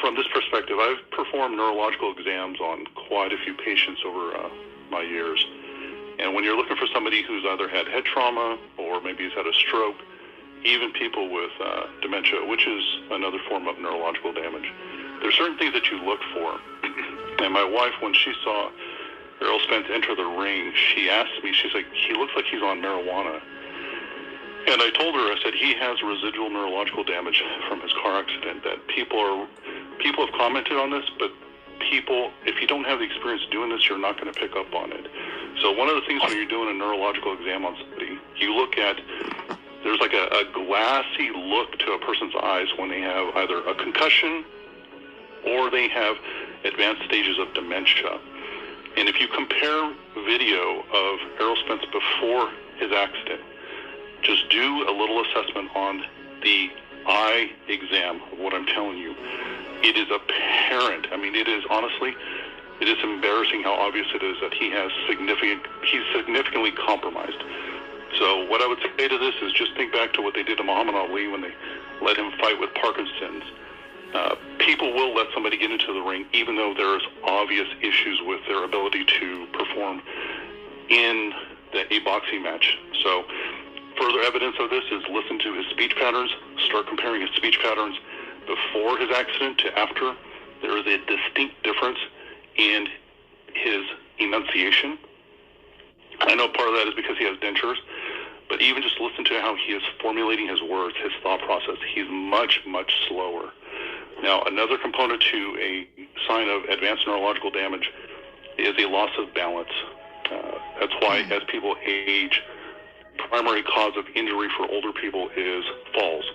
from this perspective, I've performed neurological exams on quite a few patients over my years. And when you're looking for somebody who's either had head trauma or maybe has had a stroke, even people with dementia, which is another form of neurological damage, there's certain things that you look for. And my wife, when she saw Errol Spence enter the ring, she asked me, she's like, he looks like he's on marijuana. And I told her, I said, he has residual neurological damage from his car accident, that people have commented on this, but people, if you don't have the experience doing this, you're not going to pick up on it. So one of the things when you're doing a neurological exam on somebody, you look at, there's like a glassy look to a person's eyes when they have either a concussion or they have advanced stages of dementia. And if you compare video of Errol Spence before his accident, just do a little assessment on the eye exam of what I'm telling you. It is apparent. I mean, it is honestly, it is embarrassing how obvious it is that he's significantly compromised. So what I would say to this is just think back to what they did to Muhammad Ali when they let him fight with Parkinson's. People will let somebody get into the ring even though there's obvious issues with their ability to perform in a boxing match. So further evidence of this is listen to his speech patterns, start comparing his speech patterns before his accident to after. There is a distinct difference in his enunciation. I know part of that is because he has dentures, but even just listen to how he is formulating his words, his thought process. He's much, much slower. Now, another component to a sign of advanced neurological damage is a loss of balance. That's why as people age, primary cause of injury for older people is falls.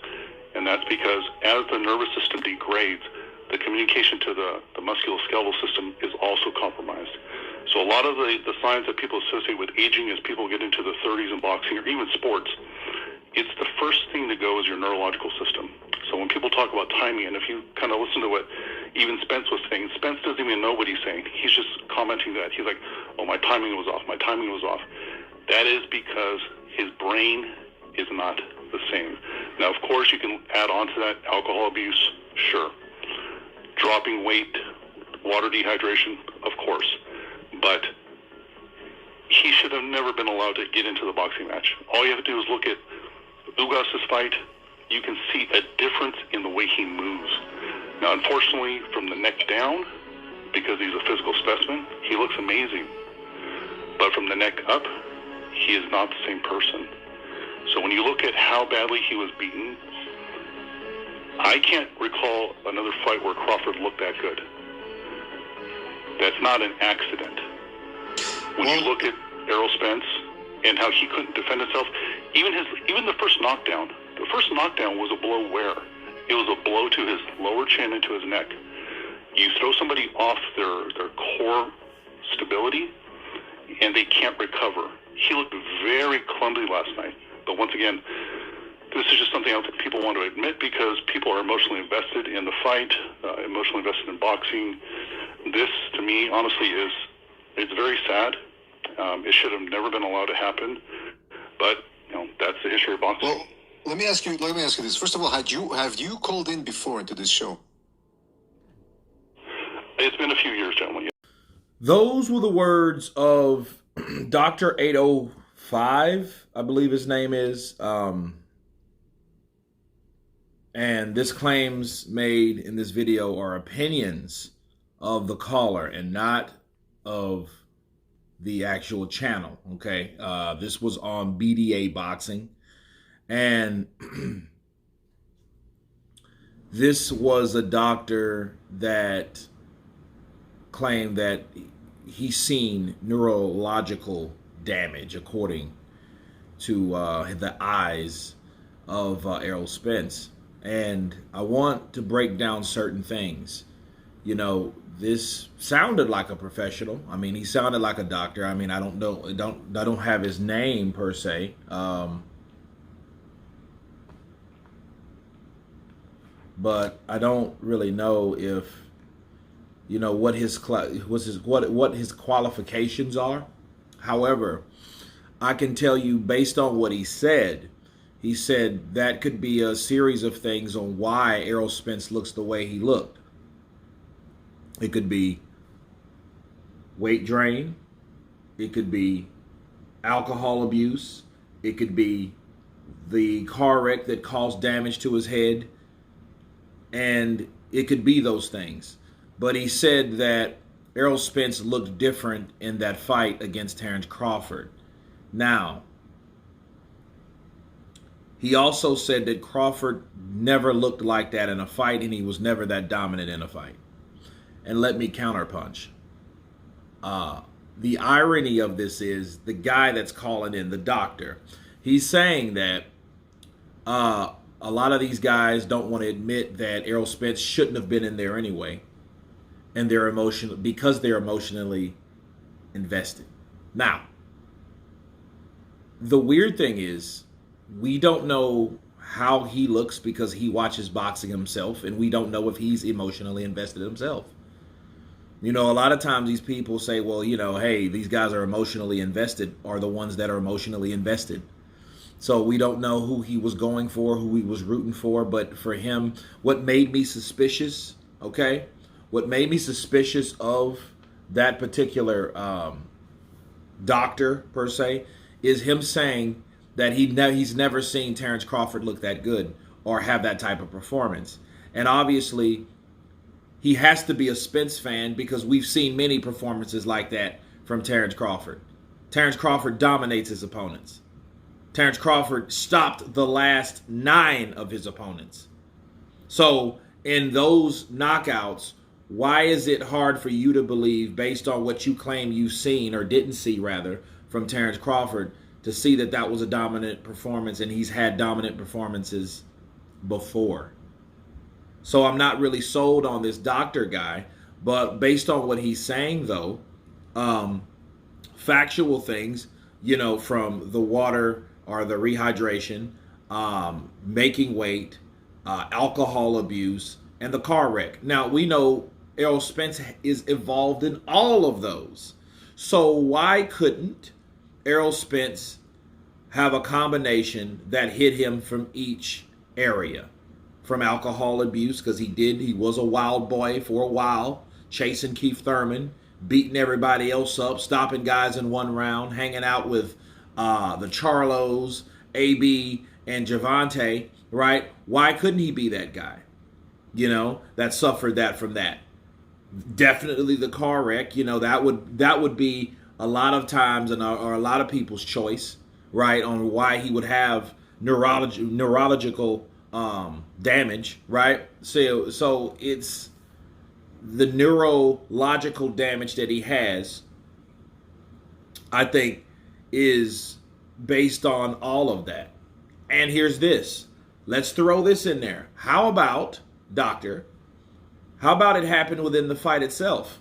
And that's because as the nervous system degrades, the communication to the musculoskeletal system is also compromised. So a lot of the signs that people associate with aging as people get into the 30s in boxing or even sports, it's the first thing to go is your neurological system. So when people talk about timing, and if you kind of listen to what even Spence was saying, Spence doesn't even know what he's saying. He's just commenting that. He's like, oh, my timing was off. My timing was off. That is because his brain is not the same. Now, of course, you can add on to that alcohol abuse, sure. Dropping weight, water dehydration, of course. But he should have never been allowed to get into the boxing match. All you have to do is look at Ugas's fight. You can see a difference in the way he moves. Now, unfortunately, from the neck down, because he's a physical specimen, he looks amazing. But from the neck up, he is not the same person. So when you look at how badly he was beaten, I can't recall another fight where Crawford looked that good. That's not an accident. When you look at Errol Spence and how he couldn't defend himself, even the first knockdown was a blow where? It was a blow to his lower chin and to his neck. You throw somebody off their core stability, and they can't recover. He looked very clumsy last night. But once again, this is just something else that people want to admit because people are emotionally invested in the fight, emotionally invested in boxing. This, to me, honestly, it's very sad. It should have never been allowed to happen. But that's the history of boxing. Well, let me ask you this. First of all, have you called in before into this show? It's been a few years, gentlemen. Those were the words of Dr. 805, I believe his name is. And this claims made in this video are opinions of the caller and not of the actual channel. Okay. This was on BDA Boxing. And this was a doctor that claimed that he's seen neurological damage according to the eyes of Errol Spence. And I want to break down certain things. This sounded like a professional. I mean, he sounded like a doctor. I mean, I don't have his name per se. But I don't really know if what his qualifications are. However, I can tell you based on what he said that could be a series of things on why Errol Spence looks the way he looked. It could be weight drain. It could be alcohol abuse. It could be the car wreck that caused damage to his head. And it could be those things. But he said that Errol Spence looked different in that fight against Terrence Crawford. Now, he also said that Crawford never looked like that in a fight, and he was never that dominant in a fight. And let me counterpunch. The irony of this is the guy that's calling in, the doctor, he's saying that a lot of these guys don't want to admit that Errol Spence shouldn't have been in there anyway, and they're emotionally invested. Now, the weird thing is, we don't know how he looks because he watches boxing himself, and we don't know if he's emotionally invested himself. You know, a lot of times these people say, well, you know, hey, these guys are emotionally invested, are the ones that are emotionally invested. So we don't know who he was going for, who he was rooting for. But for him, what made me suspicious, okay, what made me suspicious of that particular doctor, per se, is him saying that he's never seen Terrence Crawford look that good or have that type of performance. And obviously, he has to be a Spence fan because we've seen many performances like that from Terrence Crawford. Terrence Crawford dominates his opponents. Terrence Crawford stopped the last 9 of his opponents. So in those knockouts, why is it hard for you to believe, based on what you claim you've seen or didn't see rather from Terrence Crawford, to see that that was a dominant performance, and he's had dominant performances before? So I'm not really sold on this doctor guy, but based on what he's saying, though, factual things, you know, from the water or the rehydration, making weight, alcohol abuse, and the car wreck. Now, we know Errol Spence is involved in all of those. So why couldn't Errol Spence have a combination that hit him from each area? From alcohol abuse, because he was a wild boy for a while, chasing Keith Thurman, beating everybody else up, stopping guys in one round, hanging out with the Charlos, AB, and Javante, right? Why couldn't he be that guy, you know, that suffered that from that? Definitely the car wreck, you know, that would be a lot of times or a lot of people's choice, right, on why he would have neurological damage, right? So it's the neurological damage that he has, I think, is based on all of that. And here's this. Let's throw this in there. How about, doctor, how about it happened within the fight itself?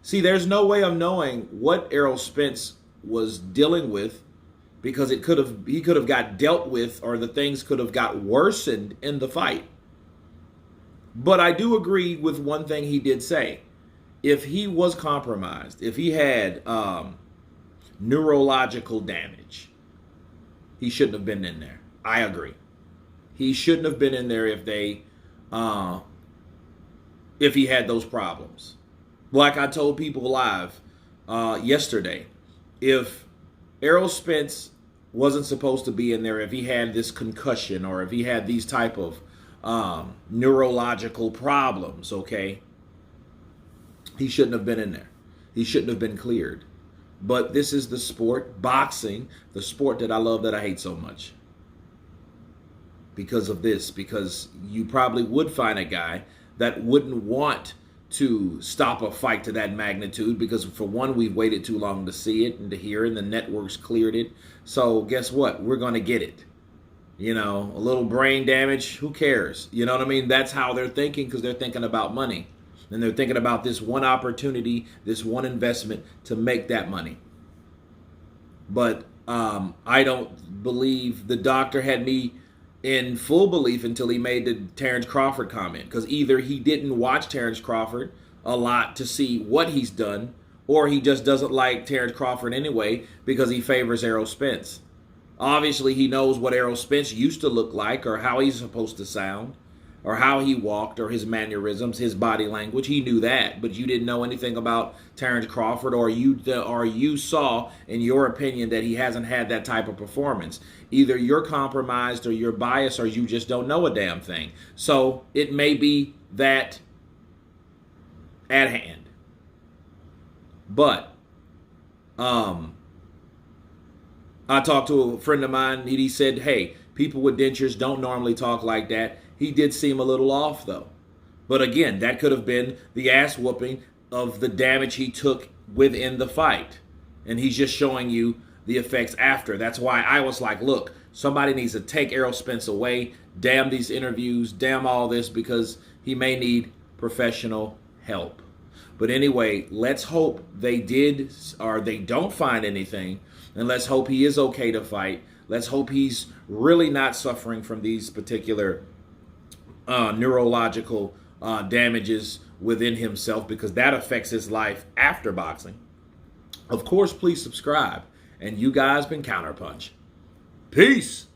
See, there's no way of knowing what Errol Spence was dealing with, because he could have got dealt with, or the things could have got worsened in the fight. But I do agree with one thing he did say. If he was compromised, if he had neurological damage, he shouldn't have been in there. I agree. He shouldn't have been in there if he had those problems. Like I told people live yesterday, if Errol Spence wasn't supposed to be in there, if he had this concussion or if he had these type of neurological problems, okay, he shouldn't have been in there. He shouldn't have been cleared. But this is the sport, boxing, the sport that I love, that I hate so much. Because of this, because you probably would find a guy that wouldn't want to stop a fight to that magnitude, because for one, we've waited too long to see it and to hear it, and the networks cleared it. So guess what? We're going to get it. You know, a little brain damage, who cares? You know what I mean? That's how they're thinking, because they're thinking about money. And they're thinking about this one opportunity, this one investment to make that money. But I don't believe the doctor had me in full belief until he made the Terrence Crawford comment. Because either he didn't watch Terrence Crawford a lot to see what he's done, or he just doesn't like Terrence Crawford anyway because he favors Errol Spence. Obviously, he knows what Errol Spence used to look like or how he's supposed to sound, or how he walked or his mannerisms, his body language. He knew that, but you didn't know anything about Terrence Crawford, or you saw, in your opinion, that he hasn't had that type of performance. Either you're compromised or you're biased or you just don't know a damn thing. So it may be that at hand. But I talked to a friend of mine, and he said, hey, people with dentures don't normally talk like that. He did seem a little off, though. But again, that could have been the ass whooping of the damage he took within the fight. And he's just showing you the effects after. That's why I was like, look, somebody needs to take Errol Spence away. Damn these interviews. Damn all this, because he may need professional help. But anyway, let's hope they did, or they don't find anything. And let's hope he is okay to fight. Let's hope he's really not suffering from these particular neurological damages within himself, because that affects his life after boxing. Of course, please subscribe. And you guys been Counterpunch. Peace.